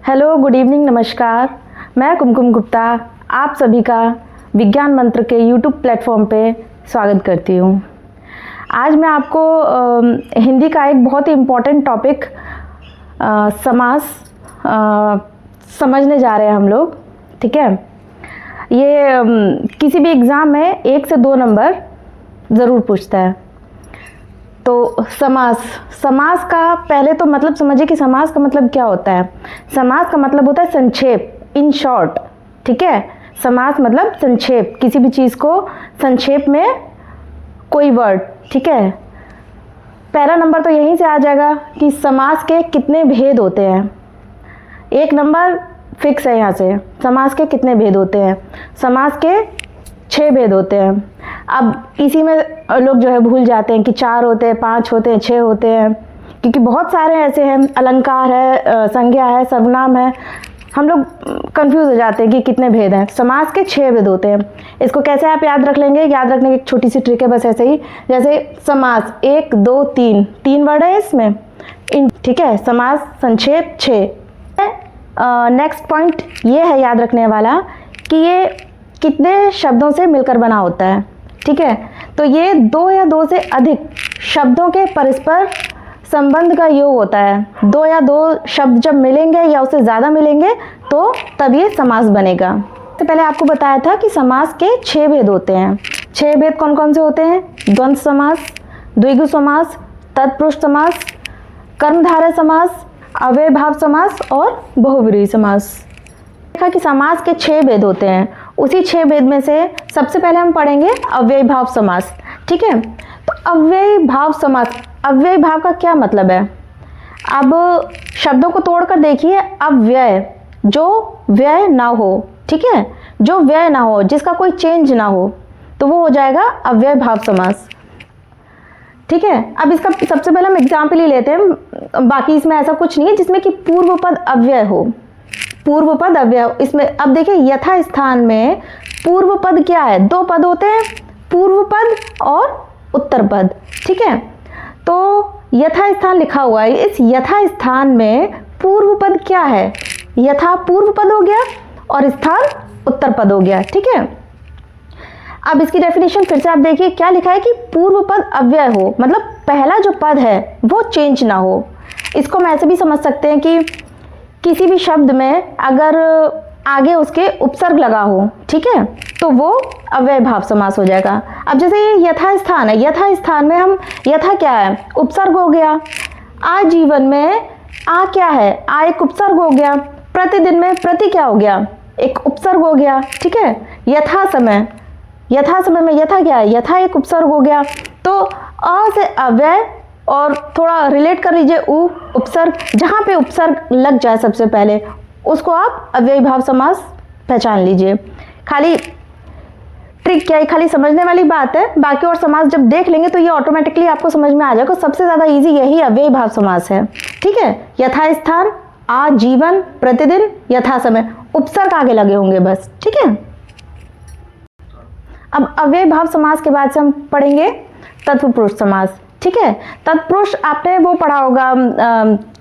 Hello, good evening, नमस्कार। मैं कुमकुम गुप्ता आप सभी का विज्ञान मंत्र के यूट्यूब प्लेटफॉर्म पे स्वागत करती हूँ। आज मैं आपको हिंदी का एक बहुत ही इम्पोर्टेंट टॉपिक समास समझने जा रहे हैं हम लोग। ठीक है, ये किसी भी एग्ज़ाम में 1 से 2 नंबर ज़रूर पूछता है। तो समास का पहले तो मतलब समझिए कि समास का मतलब क्या होता है। समास का मतलब होता है संक्षेप, इन शॉर्ट। ठीक है, समास मतलब संक्षेप, किसी भी चीज़ को संक्षेप में कोई वर्ड। ठीक है, पहला नंबर तो यहीं से आ जाएगा कि समास के कितने भेद होते हैं। 1 नंबर फिक्स है यहाँ से। समास के कितने भेद होते हैं? समास के 6 भेद होते हैं। अब इसी में लोग जो है भूल जाते हैं कि 4 होते हैं, 5 होते हैं, 6 होते हैं, क्योंकि बहुत सारे ऐसे हैं, अलंकार है, संज्ञा है, सर्वनाम है। हम लोग कंफ्यूज हो जाते हैं कि कितने भेद हैं। समास के 6 भेद होते हैं। इसको कैसे आप याद रख लेंगे? याद रखने की एक छोटी सी ट्रिक है, बस ऐसे ही। जैसे समास 1 2 3 वर्ड है इसमें। ठीक है, समास संक्षेप 6। नेक्स्ट पॉइंट ये है याद रखने वाला कि ये कितने शब्दों से मिलकर बना होता है। ठीक है, तो ये 2 या 2 से अधिक शब्दों के परस्पर संबंध का योग होता है। 2 या 2 शब्द जब मिलेंगे या उससे ज़्यादा मिलेंगे तो तब ये समास बनेगा। तो पहले आपको बताया था कि समास के 6 भेद होते हैं। 6 भेद कौन कौन से होते हैं? द्वंद्व समास, द्विगु समास, तत्पुरुष समास, कर्मधारय समास, अव्ययभाव समास और बहुव्रीहि समास। देखा कि समास के 6 भेद होते हैं। उसी 6 भेद में से सबसे पहले हम पढ़ेंगे अव्ययभाव समास। ठीक है, तो अव्ययभाव समास, अव्ययभाव का क्या मतलब है? अब शब्दों को तोड़कर देखिए। अव्यय, जो व्यय ना हो। ठीक है, जो व्यय ना हो, जिसका कोई चेंज ना हो, तो वो हो जाएगा अव्ययभाव समास। ठीक है, अब इसका सबसे पहले हम एग्जाम्पल ही लेते हैं। बाकी इसमें ऐसा कुछ नहीं है जिसमें कि पूर्व पद अव्यय हो। पूर्व पद अव्यय इसमें, अब देखिए यथा स्थान में पूर्व पद क्या है? 2 पद होते हैं, पूर्व पद और उत्तर पद। ठीक है, तो यथा स्थान लिखा हुआ है। इस यथा स्थान में पूर्व पद क्या है? यथा पूर्व पद हो गया और स्थान उत्तर पद हो गया। ठीक है, अब इसकी डेफिनेशन फिर से आप देखिए क्या लिखा है कि पूर्व पद अव्यय हो, मतलब पहला जो पद है वो चेंज ना हो। इसको हम ऐसे भी समझ सकते हैं कि किसी भी शब्द में अगर आगे उसके उपसर्ग लगा हो, ठीक है, तो वो अव्ययभाव समास हो जाएगा। अब जैसे ये यथा स्थान है, यथा स्थान में हम यथा क्या है? उपसर्ग हो गया। आजीवन में आ क्या है? आ एक उपसर्ग हो गया। प्रतिदिन में प्रति क्या हो गया? एक उपसर्ग हो गया। ठीक है, यथा समय, यथा समय में यथा क्या है? यथा एक उपसर्ग हो गया। तो अ से अव्यय और थोड़ा रिलेट कर लीजिए उपसर्ग, जहाँ पे उपसर्ग लग जाए सबसे पहले उसको आप अव्ययभाव समास पहचान लीजिए। खाली ट्रिक क्या है, खाली समझने वाली बात है। बाकी और समास जब देख लेंगे तो ये ऑटोमेटिकली आपको समझ में आ जाएगा। सबसे ज़्यादा इजी यही अव्ययभाव समास है। ठीक है, यथा स्थान, आजीवन, प्रतिदिन, यथा समय, उपसर्ग आगे लगे होंगे बस। ठीक है, अब अव्ययभाव समास के बाद से हम पढ़ेंगे तत्पुरुष समास। ठीक है, तत्पुरुष आपने वो पढ़ा होगा,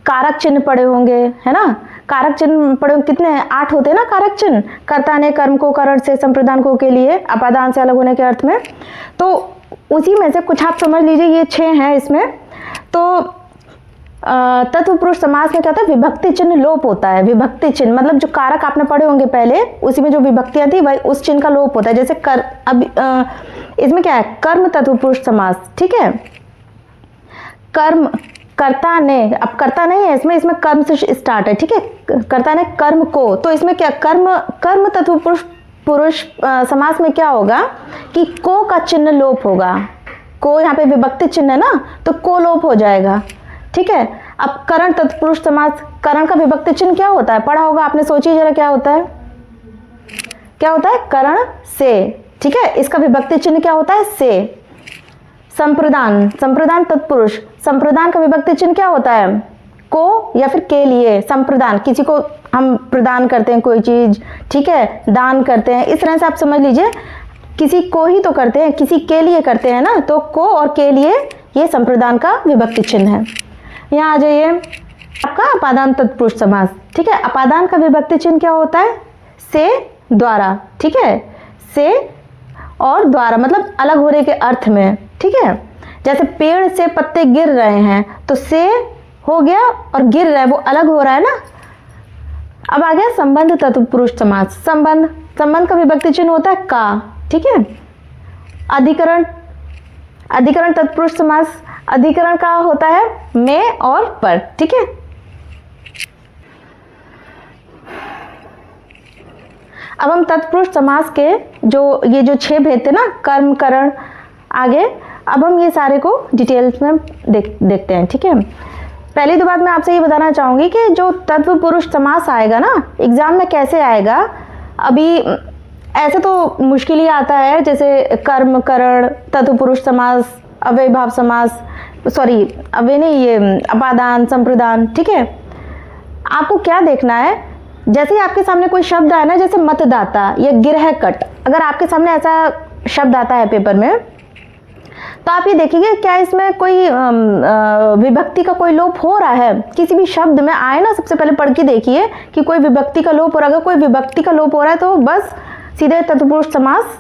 कारक चिन्ह पढ़े होंगे, है ना? कारक चिन्ह पढ़े होंगे, कितने हैं? 8 होते हैं ना कारक चिन्ह। कर्ता ने कर्म को करण से, संप्रदान को के लिए, अपादान से अलग होने के अर्थ में। तो उसी में से कुछ आप समझ लीजिए, ये 6 हैं इसमें। तो तत्पुरुष समास में क्या होता है? विभक्ति चिन्ह लोप होता है। विभक्ति चिन्ह मतलब जो कारक आपने पढ़े होंगे पहले, उसी में जो विभक्तियां थी वही उस चिन्ह का लोप होता है। जैसे अब इसमें क्या है? कर्म तत्पुरुष समास। ठीक है, कर्म, कर्ता ने, अब कर्ता नहीं है इसमें कर्म से स्टार्ट है। ठीक है, कर्ता ने कर्म को, तो इसमें क्या कर्म तत्पुरुष समास में क्या होगा कि को का चिन्ह लोप होगा। को यहाँ पे विभक्ति चिन्ह है ना, तो को लोप हो जाएगा। ठीक है, अब करण तत्पुरुष समास, करण का विभक्ति चिन्ह क्या होता है? पढ़ा होगा आपने, सोचिए जरा क्या होता है? क्या होता है? करण से। ठीक है, इसका विभक्ति चिन्ह क्या होता है? से। संप्रदान, संप्रदान तत्पुरुष, संप्रदान का विभक्ति चिन्ह क्या होता है? को या फिर के लिए। संप्रदान, किसी को हम प्रदान करते हैं कोई चीज, ठीक है, दान करते हैं, इस तरह से आप समझ लीजिए किसी को ही तो करते हैं, किसी के लिए करते हैं ना, तो को और के लिए ये संप्रदान का विभक्ति चिन्ह है। यहाँ आ जाइए आपका अपादान तत्पुरुष समास। ठीक है। अपादान का विभक्ति चिन्ह क्या होता है? से, द्वारा, ठीक है। से और द्वारा मतलब अलग होने के अर्थ में, ठीक है। जैसे पेड़ से पत्ते गिर रहे हैं तो से हो गया और गिर रहा है वो अलग हो रहा है ना। अब आ गया संबंध तत्पुरुष समास। संबंध, संबंध का विभक्ति चिन्ह होता है का, ठीक है। अधिकरण, अधिकरण तत्पुरुष समास, अधिकरण का होता है में और पर, ठीक है। अब हम तत्पुरुष समास के ये जो 6 भेद थे ना, कर्म, करण, आगे, अब हम ये सारे को डिटेल्स में देखते हैं, ठीक है। पहली तो बात मैं आपसे ये बताना चाहूँगी कि जो तत्पुरुष समास आएगा ना एग्जाम में कैसे आएगा, अभी ऐसे तो मुश्किल ही आता है, जैसे कर्म, करण, तत्पुरुष समास, अव्ययीभाव समास, सॉरी अव्यय नहीं, ये अपादान, संप्रदान, ठीक है। आपको क्या देखना है, जैसे ही आपके सामने कोई शब्द आए ना, जैसे मतदाता या गिरहकट, अगर आपके सामने ऐसा शब्द आता है पेपर में तो आप ये देखिए क्या इसमें कोई विभक्ति का कोई लोप हो रहा है। किसी भी शब्द में आए ना, सबसे पहले पढ़ के देखिए कि कोई विभक्ति का लोप हो रहा है। अगर कोई विभक्ति का लोप हो रहा है तो बस सीधे तत्पुरुष समास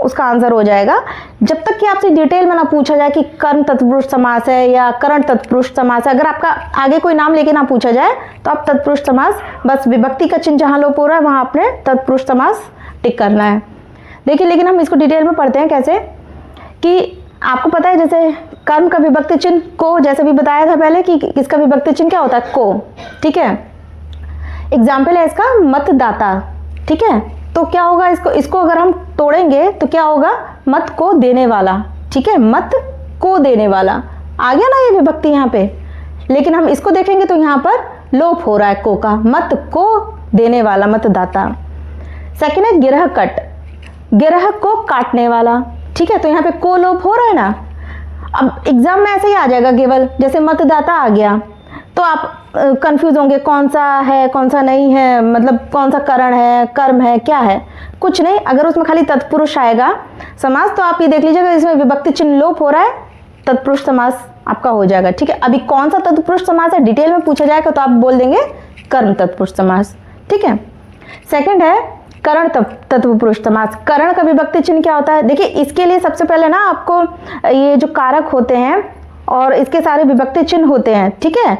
उसका आंसर हो जाएगा। जब तक कि आपसे डिटेल में ना पूछा जाए कि कर्म तत्पुरुष समास है या करण तत्पुरुष समास है, अगर आपका आगे कोई नाम लेके ना पूछा जाए तो आप तत्पुरुष समास, बस विभक्ति का चिन्ह जहाँ लोप हो रहा है वहाँ आपने तत्पुरुष समास टिक करना है। देखिए, लेकिन हम इसको डिटेल में पढ़ते हैं कैसे, कि आपको पता है जैसे कर्म का विभक्ति चिन्ह को, जैसे भी बताया था पहले कि इसका विभक्ति चिन्ह क्या होता है, को, ठीक है। एग्जाम्पल है इसका मतदाता, ठीक है। तो क्या होगा, इसको अगर हम तोड़ेंगे तो क्या होगा, मत को देने वाला, ठीक है। मत को देने वाला आ गया ना ये विभक्ति यहाँ पे, लेकिन हम इसको देखेंगे तो यहाँ पर लोप हो रहा है को का, मत को देने वाला, मतदाता। सेकेंड है गिरहकट, गिरह को काटने वाला, ठीक है। तो यहाँ पे को लोप हो रहा है ना। अब एग्जाम में ऐसे ही आ जाएगा केवल, जैसे मतदाता आ गया तो आप कंफ्यूज होंगे कौन सा है कौन सा नहीं है, मतलब कौन सा करण है, कर्म है, क्या है, कुछ नहीं। अगर उसमें खाली तत्पुरुष आएगा समास तो आप ये देख लीजिएगा इसमें विभक्ति चिन्ह लोप हो रहा है, तत्पुरुष समास आपका हो जाएगा, ठीक है। अभी कौन सा तत्पुरुष समास है डिटेल में पूछा जाएगा तो आप बोल देंगे कर्म तत्पुरुष समास, ठीक है। सेकंड है करण तत्पुरुष समास। करण का विभक्ति चिन्ह क्या होता है, देखिए इसके लिए सबसे पहले ना आपको ये जो कारक होते हैं और इसके सारे विभक्ति चिन्ह होते हैं, ठीक है,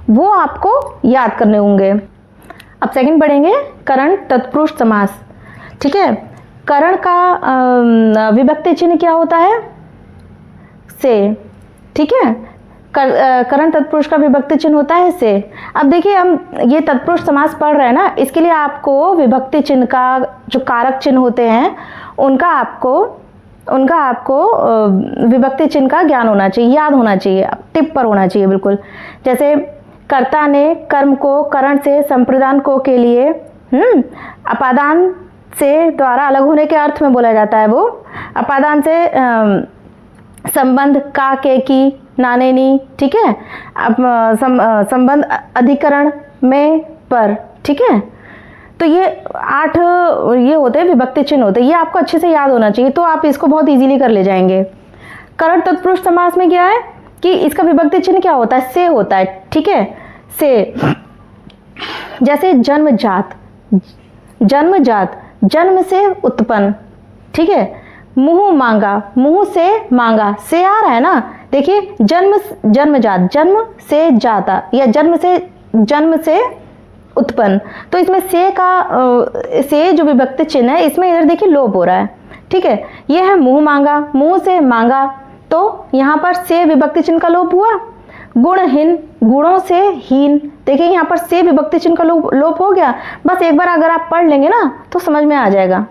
वो आपको याद करने होंगे। अब सेकंड पढ़ेंगे करण तत्पुरुष समास, ठीक है। करण का विभक्ति चिन्ह क्या होता है, से, ठीक है। करण तत्पुरुष का विभक्ति चिन्ह होता है से। अब देखिए हम ये तत्पुरुष समास पढ़ रहे हैं ना, इसके लिए आपको विभक्ति चिन्ह का जो कारक चिन्ह होते हैं उनका आपको विभक्ति चिन्ह का ज्ञान होना चाहिए, याद होना चाहिए, टिप पर होना चाहिए बिल्कुल। जैसे कर्ता ने कर्म को करण से संप्रदान को के लिए अपादान से द्वारा अलग होने के अर्थ में बोला जाता है। वो अपादान से संबंध का, के, की, नाने, नी, ठीक है। अब संबंध अधिकरण में, पर, ठीक है। तो ये 8 ये होते हैं विभक्ति चिन्ह होते हैं, ये आपको अच्छे से याद होना चाहिए तो आप इसको बहुत इजीली कर ले जाएंगे। करण तत्पुरुष समास में क्या है कि इसका विभक्ति चिन्ह क्या होता है, से होता है, ठीक है। से, जैसे जन्मजात, जन्मजात, जन्म से उत्पन्न, ठीक है। मुंह मांगा, मुंह से मांगा, से आ रहा है ना, देखिए जन्मजात, जन्म से जाता या जन्म से उत्पन्न, तो इसमें से का से जो विभक्ति चिन्ह है इसमें इधर देखिए लोप हो रहा है, ठीक है। ये है मुंह मांगा, मुंह से मांगा, तो यहाँ पर से विभक्ति चिन्ह का लोप हुआ। गुणहीन, गुणों से हीन, देखिए यहाँ पर से विभक्ति चिन्ह का लोप हो गया। बस एक बार अगर आप पढ़ लेंगे ना तो समझ में आ जाएगा।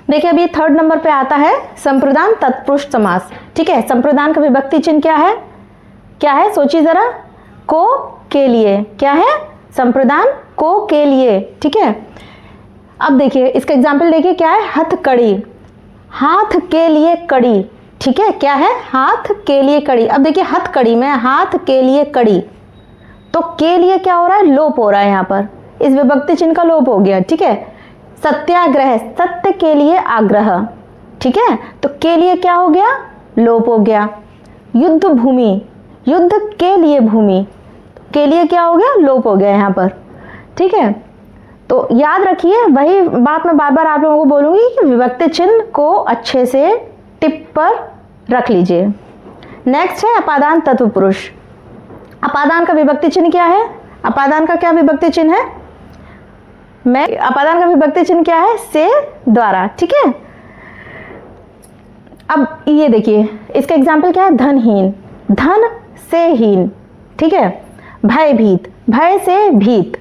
देखिए अभी 3rd नंबर पे आता है संप्रदान तत्पुरुष समास, ठीक है। संप्रदान का विभक्ति चिन्ह क्या है, क्या है सोचिए जरा, को, के लिए, क्या है, संप्रदान को, के लिए, ठीक है। अब देखिए इसका एग्जाम्पल देखिए क्या है, हथकड़ी, हाथ के लिए कड़ी, ठीक है, क्या है, हाथ के लिए कड़ी। अब देखिए हथकड़ी में हाथ के लिए कड़ी, तो के लिए क्या हो रहा है, लोप हो रहा है, यहाँ पर इस विभक्ति चिन्ह का लोप हो गया, ठीक है। सत्याग्रह, सत्य के लिए आग्रह, ठीक है, तो के लिए क्या हो गया, लोप हो गया। युद्ध भूमि, युद्ध के लिए भूमि, के लिए क्या हो गया, लोप हो गया यहाँ पर। ठीक है, तो याद रखिए, वही बात मैं बार बार आप लोगों को बोलूंगी कि विभक्ति चिन्ह को अच्छे से टिप पर रख लीजिए। नेक्स्ट है अपादान तत्व पुरुष। अपादान का विभक्ति चिन्ह क्या है? अपादान का क्या विभक्ति चिन्ह है? अपादान का विभक्ति चिन्ह क्या है? से द्वारा। ठीक है, अब ये देखिए, इसका एग्जाम्पल क्या है? धनहीन, धन से हीन। ठीक है, भयभीत, भय से भीत,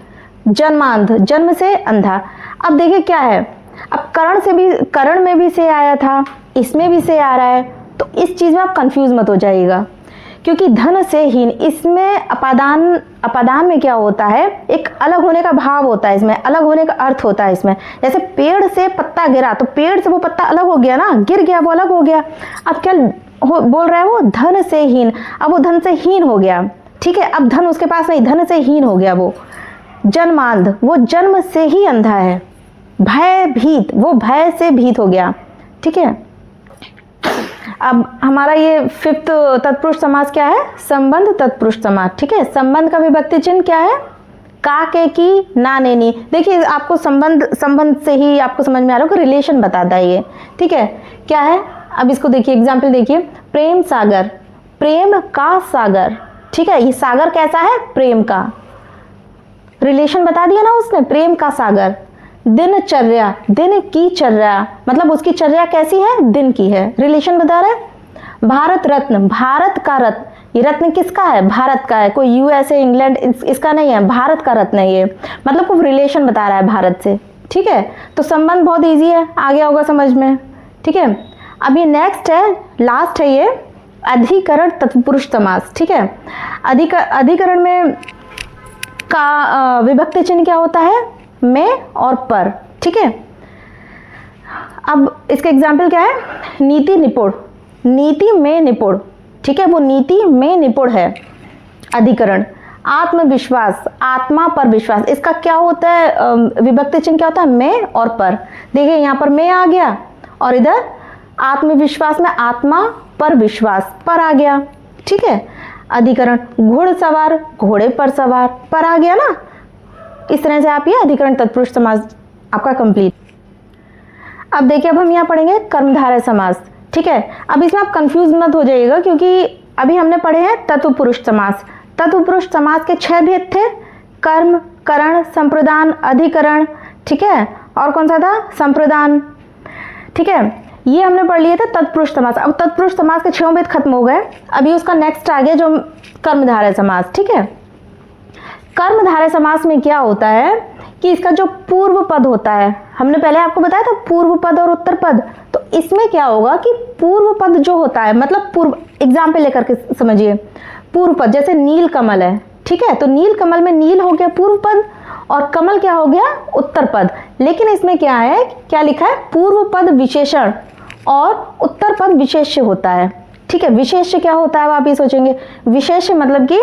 जन्मांध, जन्म से अंधा। अब देखिए क्या है, अब करण में भी से आया था, इसमें भी से आ रहा है, तो इस चीज में आप कंफ्यूज मत हो जाइएगा, क्योंकि धन से हीन, इसमें अपादान में क्या होता है, एक अलग होने का भाव होता है, इसमें अलग होने का अर्थ होता है इसमें। जैसे पेड़ से पत्ता गिरा, तो पेड़ से वो पत्ता अलग हो गया ना, गिर गया, वो अलग हो गया। अब क्या बोल रहा है वो? धन से हीन। अब वो धन से हीन हो गया। ठीक है, अब धन उसके पास नहीं, धन से हीन हो गया वो। जन्मांध, वो जन्म से ही अंधा है। भयभीत, वो भय से भीत हो गया। ठीक है, अब हमारा ये 5th तत्पुरुष समास क्या है? संबंध तत्पुरुष समास। ठीक है, संबंध का विभक्ति चिन्ह क्या है? का, के, की, ना, ने, नी। देखिए आपको संबंध से ही आपको समझ में आ रहा होगा, रिलेशन बताता है ये। ठीक है, क्या है? अब इसको देखिए, एग्जाम्पल देखिए, प्रेम सागर, प्रेम का सागर। ठीक है, ये सागर कैसा है? प्रेम का। रिलेशन बता दिया ना उसने, प्रेम का सागर। दिनचर्या, दिन की चर्या, मतलब उसकी चर्या कैसी है? दिन की है, रिलेशन बता रहा है। भारत रत्न, भारत का रत्न, ये रत्न किसका है? भारत का है, कोई यूएसए इंग्लैंड इसका नहीं है, भारत का रत्न है ये, मतलब वो रिलेशन बता रहा है भारत से। ठीक है, तो संबंध बहुत इजी है, आ गया होगा समझ में। ठीक है, अब ये नेक्स्ट है, लास्ट है ये अधिकरण तत्पुरुष समास। ठीक है, अधिकरण में का विभक्ति चिन्ह क्या होता है? में और पर। ठीक है, अब इसका एग्जाम्पल क्या है? नीति निपुण, नीति में निपुण। ठीक है, वो नीति में निपुण है अधिकरण। आत्मविश्वास, आत्मा पर विश्वास, इसका क्या होता है? विभक्ति चिन्ह क्या होता है? में और पर। देखिए यहाँ पर में आ गया, और इधर आत्मविश्वास में आत्मा पर विश्वास, पर आ गया। ठीक है, अधिकरण घुड़सवार, घोड़े पर सवार, पर आ गया ना। इस तरह से आप ये अधिकरण तत्पुरुष समास आपका कंप्लीट। अब देखिए, अब हम यहाँ पढ़ेंगे कर्मधारय समास। ठीक है, अब इसमें आप कंफ्यूज मत हो जाइएगा, क्योंकि अभी हमने पढ़े हैं तत्पुरुष समास। तत्पुरुष समास के 6 भेद थे, कर्म, करण, संप्रदान, अधिकरण। ठीक है, और कौन सा था? संप्रदान। ठीक है, ये हमने पढ़ लिए थे तत्पुरुष समास। अब तत्पुरुष समास के 6 भेद खत्म हो गए, अभी उसका नेक्स्ट आ गया जो कर्मधारय समास। ठीक है, कर्मधारय समास में क्या होता है कि इसका जो पूर्व पद होता है, हमने पहले आपको बताया था पूर्व पद और उत्तर पद, तो इसमें क्या होगा कि पूर्व पद जो होता है, मतलब पूर्व, एग्जाम्पल लेकर के समझिए, पूर्व पद जैसे नील कमल है। ठीक है, तो नील कमल में नील हो गया पूर्व पद, और कमल क्या हो गया? उत्तर पद। लेकिन इसमें क्या है, क्या लिखा है? पूर्व पद विशेषण और उत्तर पद विशेष्य होता है। ठीक है, विशेष्य क्या होता है? अब आप ये सोचेंगे, विशेष्य मतलब कि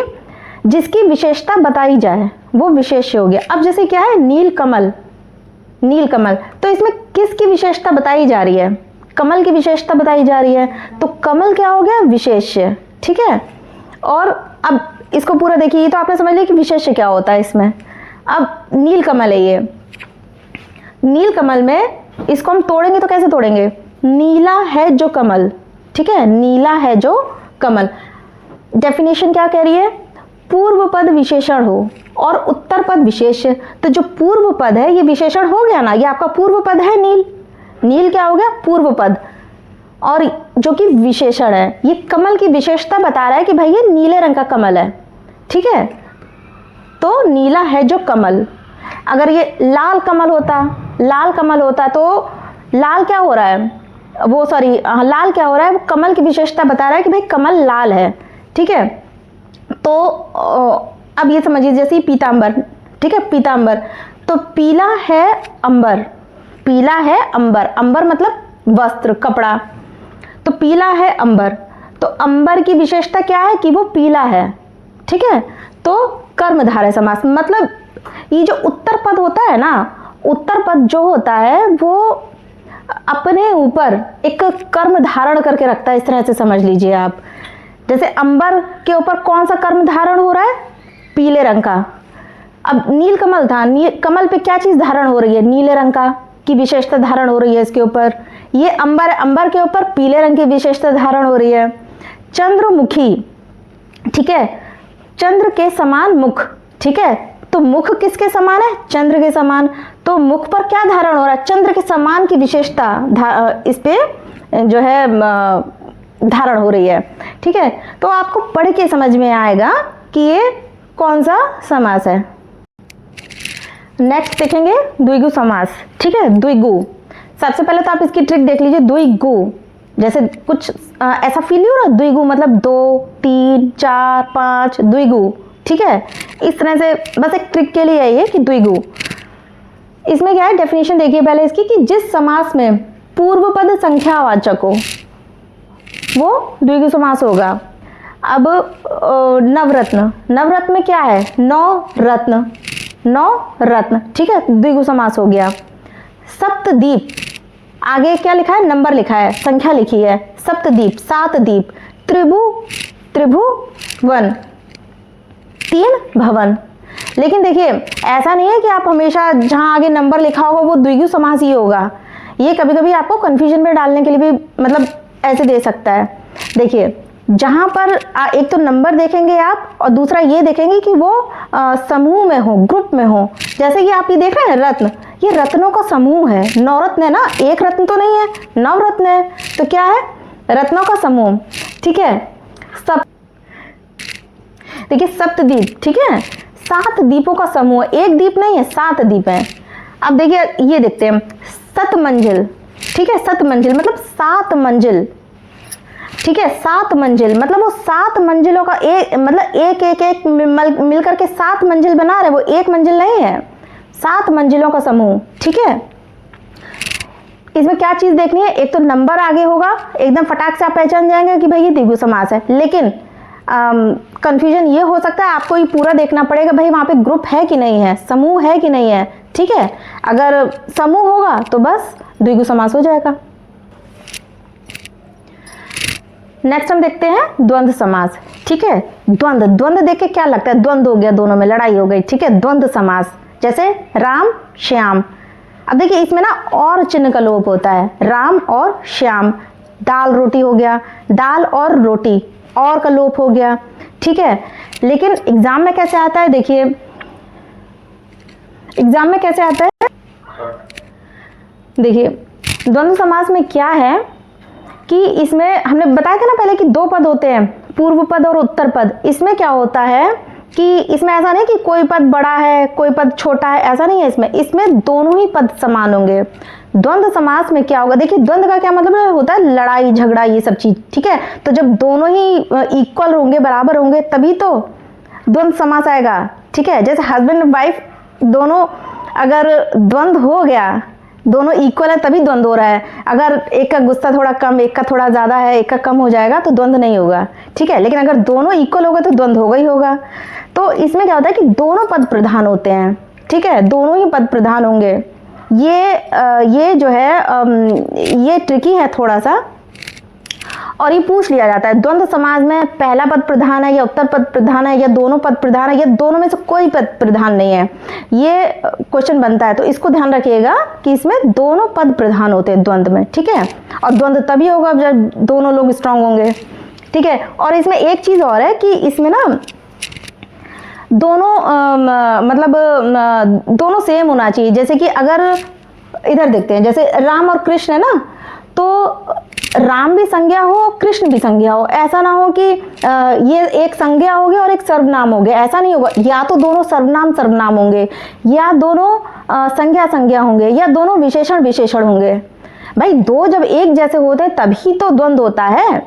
जिसकी विशेषता बताई जाए, वो विशेष्य हो गया। अब जैसे क्या है? नील कमल, नील कमल, तो इसमें किसकी विशेषता बताई जा रही है? कमल की विशेषता बताई जा रही है, तो कमल क्या हो गया? विशेष्य। ठीक है, और अब इसको पूरा देखिए, ये तो आपने समझ लिया कि विशेष्य क्या होता है इसमें। अब नील कमल है ये, नील कमल में इसको हम तोड़ेंगे तो कैसे तोड़ेंगे? नीला है जो कमल। ठीक है, नीला है जो कमल। डेफिनेशन क्या कह रही है? पूर्व पद विशेषण हो और उत्तर पद विशेष्य। तो जो पूर्व पद है ये विशेषण हो गया ना, ये आपका पूर्व पद है नील, नील क्या हो गया? पूर्व पद, और जो कि विशेषण है, ये कमल की विशेषता बता रहा है कि भाई ये नीले रंग का कमल है। ठीक है, तो नीला है जो कमल। अगर ये लाल कमल होता, लाल कमल होता तो लाल क्या हो रहा है? वो सॉरी, लाल क्या हो रहा है? वो कमल की विशेषता बता रहा है कि भाई कमल लाल है। ठीक है, तो अब ये समझिए, जैसे पीतांबर। ठीक है, पीतांबर, तो पीला है अंबर, पीला है अंबर, अंबर मतलब वस्त्र, कपड़ा, तो पीला है अंबर, तो अंबर की विशेषता क्या है कि वो पीला है। ठीक है, तो कर्मधारय समास, मतलब ये जो उत्तर पद होता है ना, उत्तर पद जो होता है वो अपने ऊपर एक कर्म धारण करके रखता है। इस तरह से समझ लीजिए आप, जैसे अंबर के ऊपर कौन सा कर्म धारण हो रहा है? पीले रंग का। अब नील कमल था, कमल पे क्या चीज धारण हो रही है? नीले रंग का की विशेषता धारण हो रही है इसके ऊपर। ये अंबर, अंबर के ऊपर पीले रंग की विशेषता धारण हो रही है। चंद्रमुखी, ठीक है, चंद्र के समान मुख, ठीक है, तो मुख किसके समान है? चंद्र के समान। तो मुख पर क्या धारण हो रहा है? चंद्र के समान की विशेषता इस पे जो है धारण हो रही है, ठीक है। तो आपको पढ़ के समझ में आएगा कि ये कौन सा समास है। नेक्स्ट देखेंगे द्विगु समास, ठीक है। द्विगु, सबसे पहले तो आप इसकी ट्रिक देख लीजिए। द्विगु जैसे कुछ ऐसा फील नहीं हो रहा? द्विगु मतलब 2, 3, 4, 5 द्विगु, ठीक है। इस तरह से बस एक ट्रिक के लिए है ये कि द्विगु। इसमें क्या है, डेफिनेशन देखिए पहले इसकी कि जिस समास में पूर्व पद संख्यावाचक हो वो द्विगु समास होगा। अब नवरत्न, नवरत्न में क्या है? 9 रत्न, 9 रत्न, ठीक है, द्विगु समास हो गया। सप्तदीप, आगे क्या लिखा है? नंबर लिखा है, संख्या लिखी है। सप्तदीप, 7 दीप। त्रिभुवन, 3 भवन। लेकिन देखिए ऐसा नहीं है कि आप हमेशा जहां आगे नंबर लिखा होगा वो द्विगु समास ही होगा। ये कभी कभी आपको कंफ्यूजन में डालने के लिए भी मतलब ऐसे दे सकता है। देखिए जहां पर एक तो नंबर देखेंगे आप और दूसरा ये देखेंगे कि वो समूह में हो, ग्रुप में हो। जैसे कि आप ये देख रहे हैं रत्न, ये रत्नों का समूह है। 9 रत्न है ना, एक रत्न तो नहीं है, 9 रत्न है। तो क्या है? रत्नों का समूह, ठीक है। देखिए सप्तदीप, ठीक है, 7 दीपों का समूह। एक दीप नहीं है, 7 दीप है। अब देखिए ये देखते हैं, सतमंजिल, ठीक है, सतमंजिल मतलब 7 मंजिल, ठीक है, 7 मंजिल मतलब वो 7 मंजिलों का एक मतलब एक मिल करके 7 मंजिल बना रहे, वो एक मंजिल नहीं है, 7 मंजिलों का समूह, ठीक है। इसमें क्या चीज देखनी है? एक तो नंबर आगे होगा, एकदम फटाक से आप पहचान जाएंगे कि भाई ये द्विगु समास है। लेकिन कंफ्यूजन ये हो सकता है, आपको ये पूरा देखना पड़ेगा भाई वहां पे ग्रुप है कि नहीं है, समूह है कि नहीं है, ठीक है। अगर समूह होगा तो बस द्विगु समास हो जाएगा। नेक्स्ट हम देखते हैं द्वंद्व समास, ठीक है। द्वंद्व, द्वंद्व देख के क्या लगता है? द्वंद्व हो गया, दोनों में लड़ाई हो गई, ठीक है। द्वंद्व समास जैसे राम श्याम। अब देखिए इसमें ना और चिन्ह का लोप होता है, राम और श्याम। दाल रोटी हो गया, दाल और रोटी, और का लोप हो गया, ठीक है। लेकिन एग्जाम में कैसे आता है? देखिए एग्जाम में कैसे आता है, देखिए द्वंद्व समास में क्या है कि इसमें हमने बताया था ना पहले कि 2 पद होते हैं, पूर्व पद और उत्तर पद। इसमें क्या होता है कि इसमें ऐसा नहीं कि कोई पद बड़ा है कोई पद छोटा है, ऐसा नहीं है। इसमें दोनों ही पद समान होंगे। द्वंद्व समास में क्या होगा? देखिए द्वंद्व का क्या मतलब होता है? लड़ाई झगड़ा ये सब चीज, ठीक है। तो जब दोनों ही इक्वल होंगे, बराबर होंगे, तभी तो द्वंद्व समास आएगा, ठीक है। जैसे हस्बैंड वाइफ दोनों अगर द्वंद्व हो गया, दोनों इक्वल है तभी द्वंद्व हो रहा है। अगर एक का गुस्सा थोड़ा कम, एक का थोड़ा ज्यादा है, एक का कम हो जाएगा तो द्वंद्व नहीं होगा, ठीक है। लेकिन अगर दोनों इक्वल होगा तो द्वंद्व होगा ही होगा। तो इसमें क्या होता है कि दोनों पद प्रधान होते हैं, ठीक है, दोनों ही पद प्रधान होंगे। ये जो है ये ट्रिकी है थोड़ा सा, और ये पूछ लिया जाता है द्वंद्व समास में पहला पद प्रधान है या उत्तर पद प्रधान है या दोनों पद प्रधान है या दोनों में से कोई पद प्रधान नहीं है, ये क्वेश्चन बनता है। तो इसको ध्यान रखिएगा कि इसमें दोनों पद प्रधान होते हैं द्वंद्व में, ठीक है। और द्वंद्व तभी होगा जब दोनों लोग स्ट्रांग होंगे, ठीक है। और इसमें एक चीज और है कि इसमें ना दोनों मतलब दोनों सेम होना चाहिए। जैसे कि अगर इधर देखते हैं, जैसे राम और कृष्ण है ना, तो राम भी संज्ञा हो कृष्ण भी संज्ञा हो। ऐसा ना हो कि ये एक संज्ञा हो गया और एक सर्वनाम हो गया, ऐसा नहीं होगा। या तो दोनों सर्वनाम होंगे, या दोनों संज्ञा होंगे, या दोनों विशेषण होंगे। भाई दो जब एक जैसे होते हैं तभी तो द्वंद्व होता है।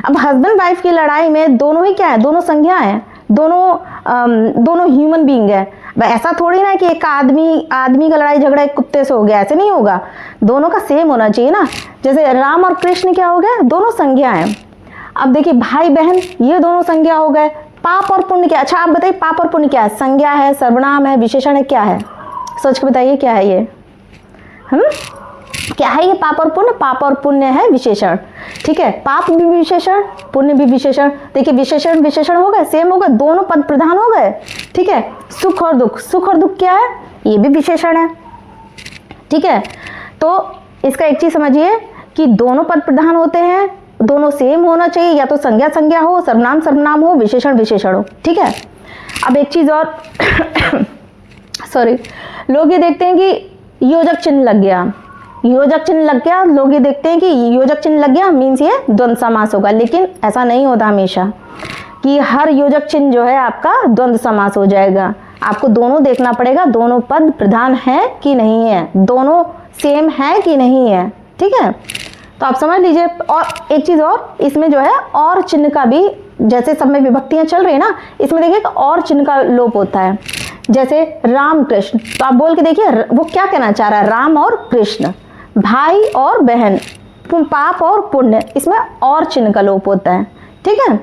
अब हस्बैंड वाइफ की लड़ाई में दोनों ही क्या है? दोनों संज्ञा है, दोनों ह्यूमन बीइंग है। ऐसा थोड़ी ना कि एक आदमी का लड़ाई झगड़ा एक कुत्ते से हो गया, ऐसे नहीं होगा। दोनों का सेम होना चाहिए ना। जैसे राम और कृष्ण क्या हो गया? दोनों संज्ञा है। अब देखिए भाई बहन ये दोनों संज्ञा हो गए। पाप और पुण्य क्या? अच्छा आप बताइए पाप और पुण्य क्या है? संज्ञा है, सर्वनाम है, विशेषण है, क्या है? सोच के बताइए क्या है ये? क्या है ये पाप और पुण्य? पाप और पुण्य है विशेषण, ठीक है। पाप भी विशेषण, पुण्य भी विशेषण। देखिए विशेषण हो गए, सेम हो गए, दोनों पद प्रधान हो गए, ठीक है। सुख और दुख, सुख और दुख क्या है, ये भी विशेषण है, ठीक है। तो इसका एक चीज समझिए कि दोनों पद प्रधान होते हैं, दोनों सेम होना चाहिए, या तो संज्ञा संज्ञा हो, सर्वनाम सर्वनाम हो, विशेषण विशेषण हो, ठीक है। अब एक चीज और सॉरी, लोग ये देखते हैं कि योजक चिन्ह लग गया, योजक चिन्ह लग गया, लोग ये देखते हैं कि योजक चिन्ह लग गया मीन्स ये द्वंद्व समास होगा, लेकिन ऐसा नहीं होता हमेशा कि हर योजक चिन्ह जो है आपका द्वंद्व समास हो जाएगा। आपको दोनों देखना पड़ेगा, दोनों पद प्रधान है कि नहीं है, दोनों सेम है कि नहीं है, ठीक है। तो आप समझ लीजिए। और एक चीज और, इसमें जो है और चिन्ह का भी, जैसे सब में विभक्तियां चल रही है ना, इसमें देखिए और चिन्ह का लोप होता है। जैसे राम कृष्ण, तो आप बोल के देखिए वो क्या कहना चाह रहा है, राम और कृष्ण, भाई और बहन, पाप और पुण्य, इसमें और चिन्ह का लोप होता है, ठीक है।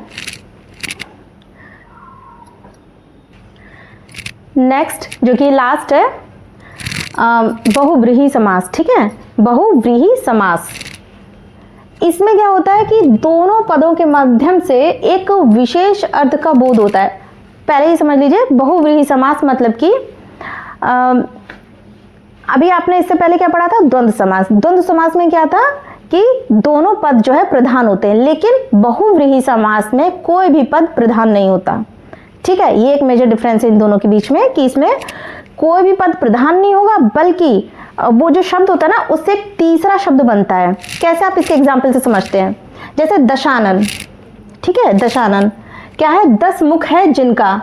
नेक्स्ट जो कि लास्ट है बहुव्रीहि समास, ठीक है। बहुव्रीहि समास, इसमें क्या होता है कि दोनों पदों के माध्यम से एक विशेष अर्थ का बोध होता है। पहले ही समझ लीजिए, बहुव्रीहि समास मतलब कि अभी आपने इससे पहले क्या पढ़ा था, द्वंद्व समास। द्वंद्व समास में क्या था कि दोनों पद जो है प्रधान होते हैं, लेकिन बहुव्रीहि समास में कोई भी पद प्रधान नहीं होता, ठीक है। ये एक मेजर डिफरेंस है इन दोनों के बीच में कि इसमें कोई भी पद प्रधान नहीं होगा, बल्कि वो जो शब्द होता है ना, उससे एक तीसरा शब्द बनता है। कैसे, आप इसके एग्जाम्पल से समझते हैं। जैसे दशानन, ठीक है, दशानन क्या है, 10 मुख है जिनका,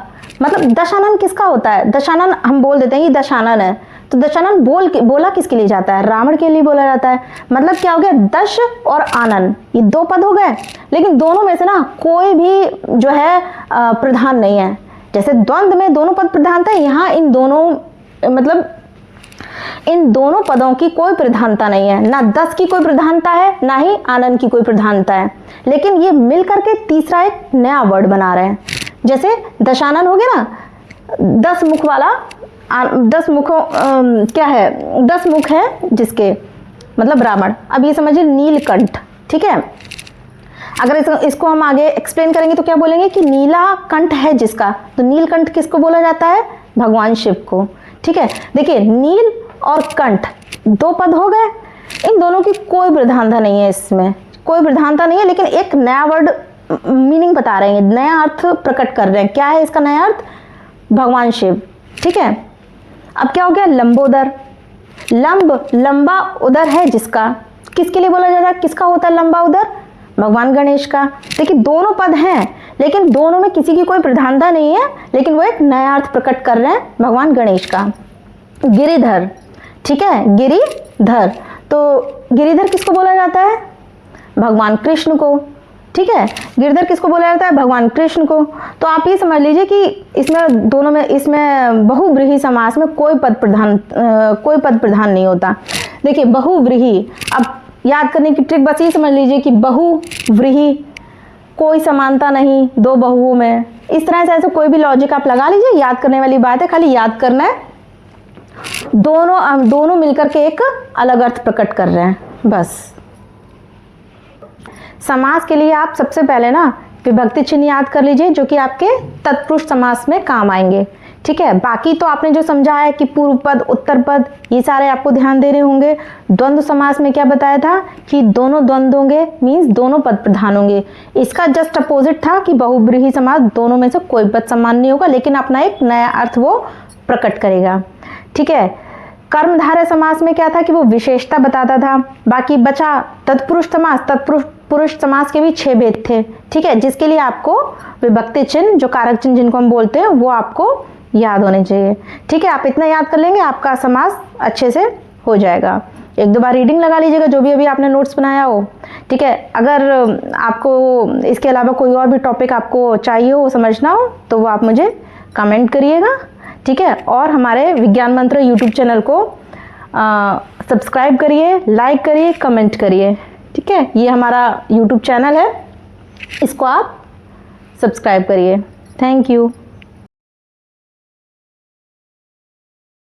मतलब दशानन किसका होता है, दशानन हम बोल देते हैं ये दशानन है, तो दशानन बोला किसके लिए जाता है, रावण के लिए बोला जाता है। मतलब क्या हो गया, दश और आनन, ये 2 पद हो गए, लेकिन दोनों में से ना कोई भी जो है प्रधान नहीं है। जैसे द्वंद्व में दोनों पद प्रधान था, यहाँ इन दोनों मतलब इन दोनों पदों की कोई प्रधानता नहीं है, ना 10 की कोई प्रधानता है, ना ही आनंद की कोई प्रधानता है, लेकिन ये मिलकर के तीसरा एक नया वर्ड बना रहे हैं। जैसे दशानन हो गया ना, 10 मुख वाला, 10 मुखों क्या है, 10 मुख है जिसके, मतलब रावण। अब ये समझिए नीलकंठ, ठीक है। अगर इसको हम आगे एक्सप्लेन करेंगे तो क्या बोलेंगे कि नीला कंठ है जिसका, तो नीलकंठ किसको बोला जाता है, भगवान शिव को, ठीक है। देखिए नील और कंठ 2 पद हो गए, इन दोनों की कोई प्रधानता नहीं है, इसमें कोई प्रधानता नहीं है, लेकिन एक नया वर्ड मीनिंग बता रहे हैं, नया अर्थ प्रकट कर रहे हैं। क्या है इसका नया अर्थ, भगवान शिव, ठीक है। अब क्या हो गया, लंबोदर, लंब लंबा उदर है जिसका, किसके लिए बोला जाता है, किसका होता है लंबा उदर, भगवान गणेश का। देखिए दोनों पद हैं, लेकिन दोनों में किसी की कोई प्रधानता नहीं है, लेकिन वो एक नया अर्थ प्रकट कर रहे हैं भगवान गणेश का। गिरिधर, ठीक है, गिरिधर, तो गिरिधर किसको बोला जाता है, भगवान कृष्ण को, ठीक है। गिरिधर किसको बोला जाता है, भगवान कृष्ण को। तो आप ये समझ लीजिए कि इसमें दोनों में, इसमें बहुव्रीहि समास में कोई पद प्रधान नहीं होता। देखिए बहुव्रीहि, अब याद करने की ट्रिक बस ये समझ लीजिए कि बहुव्रीहि कोई समानता नहीं 2 बहुओं में, इस तरह से ऐसे कोई भी लॉजिक आप लगा लीजिए, याद करने वाली बात है, खाली याद करना है। दोनों मिलकर के एक अलग अर्थ प्रकट कर रहे हैं, बस। समास के लिए आप सबसे पहले ना विभक्ति चिन्ह याद कर लीजिए, जो कि आपके तत्पुरुष समास में काम आएंगे, ठीक है। बाकी तो आपने जो समझा है कि पूर्व पद, उत्तर पद, ये सारे आपको ध्यान देने होंगे। द्वंद्व समास में क्या बताया था कि दोनों द्वंद्व होंगे, मीन्स दोनों पद प्रधान होंगे। इसका जस्ट अपोजिट था कि बहुव्रीहि समास दोनों में से कोई पद समान नहीं होगा, लेकिन अपना एक नया अर्थ वो प्रकट करेगा, ठीक है। कर्मधारय समास में क्या था कि वो विशेषता बताता था। बाकी बचा तत्पुरुष समास, तत्पुरुष समास के भी 6 भेद थे, ठीक है, जिसके लिए आपको विभक्ति चिन्ह, जो कारक चिन्ह जिनको हम बोलते हैं, वो आपको याद होने चाहिए, ठीक है। आप इतना याद कर लेंगे, आपका समास अच्छे से हो जाएगा। 1-2 बार रीडिंग लगा लीजिएगा जो भी अभी आपने नोट्स बनाया हो, ठीक है। अगर आपको इसके अलावा कोई और भी टॉपिक आपको चाहिए हो, समझना हो, तो वो आप मुझे कमेंट करिएगा, ठीक है। और हमारे विज्ञान मंत्र यूट्यूब चैनल को सब्सक्राइब करिए, लाइक करिए, कमेंट करिए, ठीक है। ये हमारा यूट्यूब चैनल है, इसको आप सब्सक्राइब करिए। Thank you.